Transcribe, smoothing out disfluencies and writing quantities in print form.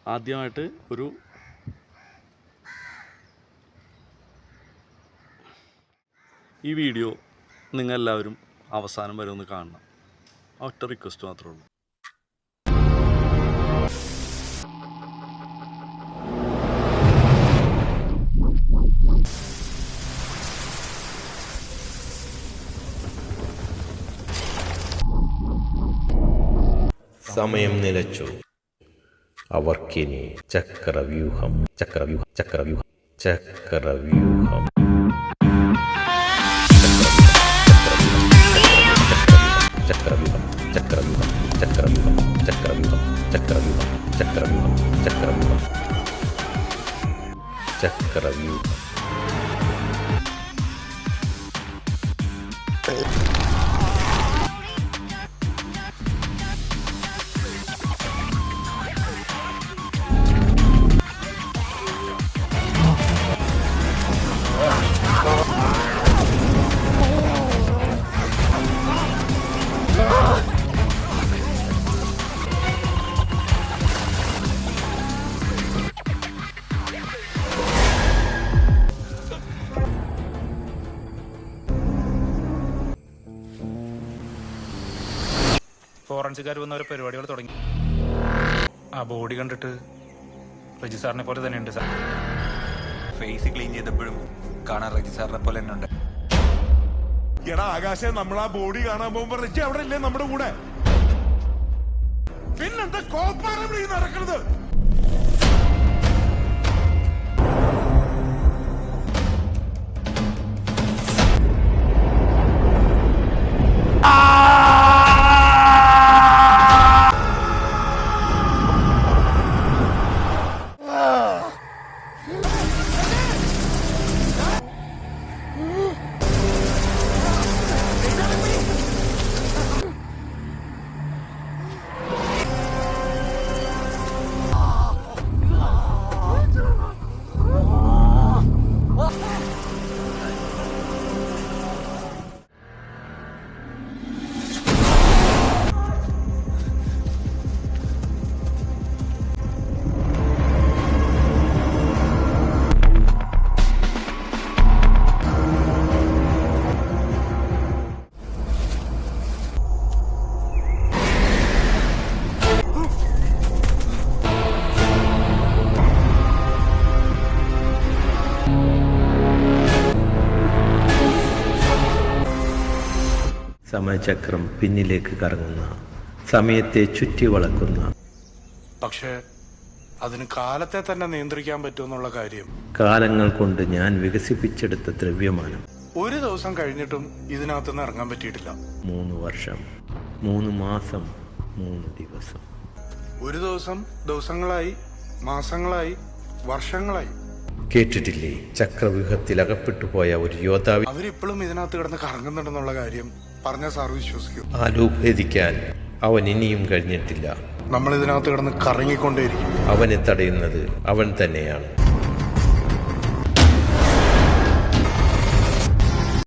ആദ്യമായിട്ട് ഈ വീഡിയോ നിങ്ങളെല്ലാവരും അവസാനം വരെ ഒന്ന് കാണണം. ഒറ്റ റിക്വസ്റ്റ് മാത്രമേ ഉള്ളൂ. സമയം നിലച്ചു. അവർക്കിനി ചക്രവ്യൂഹം ചക്രവ്യൂഹം ചക്രവ്യൂഹം ചക്രവ്യൂഹം ചക്രവ്യൂഹം ചക്രവ്യൂഹം ചക്രവ്യൂഹം ചക്രവ്യൂഹം ചക്രവ്യൂഹം ചക്രവ്യൂഹം ചക്രവ്യൂഹം ചക്രവ്യൂഹം. ഫോറൻസിക്കാർ വന്ന ഓരോ പരിപാടികൾ തുടങ്ങി. ആ ബോഡി കണ്ടിട്ട് റജി സാറിനെ പോലെ തന്നെ ഉണ്ട് സാർ. ഫേസ് ക്ലീൻ ചെയ്തപ്പോഴും കാണാൻ റജി സാറിനെ പോലെ തന്നെ ഉണ്ട്. എടാ ആകാശെ, നമ്മൾ ആ ബോഡി കാണാൻ പോകുമ്പോ റജി അവിടെ ഇല്ലേ നമ്മുടെ കൂടെ? പിന്നെന്താ കോപ്പാണ് ഇവിടെ നടക്കുന്നത്? സമയചക്രം പിന്നിലേക്ക് കറങ്ങുന്ന, സമയത്തെ ചുറ്റി വളക്കുന്ന, പക്ഷേ അതിന് കാലത്തെ തന്നെ നിയന്ത്രിക്കാൻ പറ്റുമെന്നുള്ള കാര്യം കാലങ്ങൾ കൊണ്ട് ഞാൻ വികസിപ്പിച്ചെടുത്ത ദ്രവ്യമാനം. ഒരു ദിവസം കഴിഞ്ഞിട്ടും ഇതിനകത്തുനിന്ന് ഇറങ്ങാൻ പറ്റിയിട്ടില്ല. 3 വർഷം, 3 മാസം, 3 ദിവസം. ഒരു ദിവസം ദിവസങ്ങളായി, മാസങ്ങളായി, വർഷങ്ങളായി. കേട്ടിട്ടില്ലേ ചക്രവ്യൂഹത്തിൽ അകപ്പെട്ടു പോയ ഒരു യോദ്ധാവ്? അവരിപ്പോഴും ഇതിനകത്ത് കിടന്ന് കറങ്ങുന്നുണ്ടെന്നുള്ള കാര്യം പറഞ്ഞ സാർ വിശ്വസിക്കും. ആ ലൂപ്പ് ഭേദിക്കാൻ അവൻ ഇനിയും കഴിഞ്ഞിട്ടില്ല. നമ്മൾ ഇതിനകത്ത് കിടന്ന് കറങ്ങിക്കൊണ്ടേയിരിക്കും. അവനെ തടയുന്നത് അവൻ തന്നെയാണ്.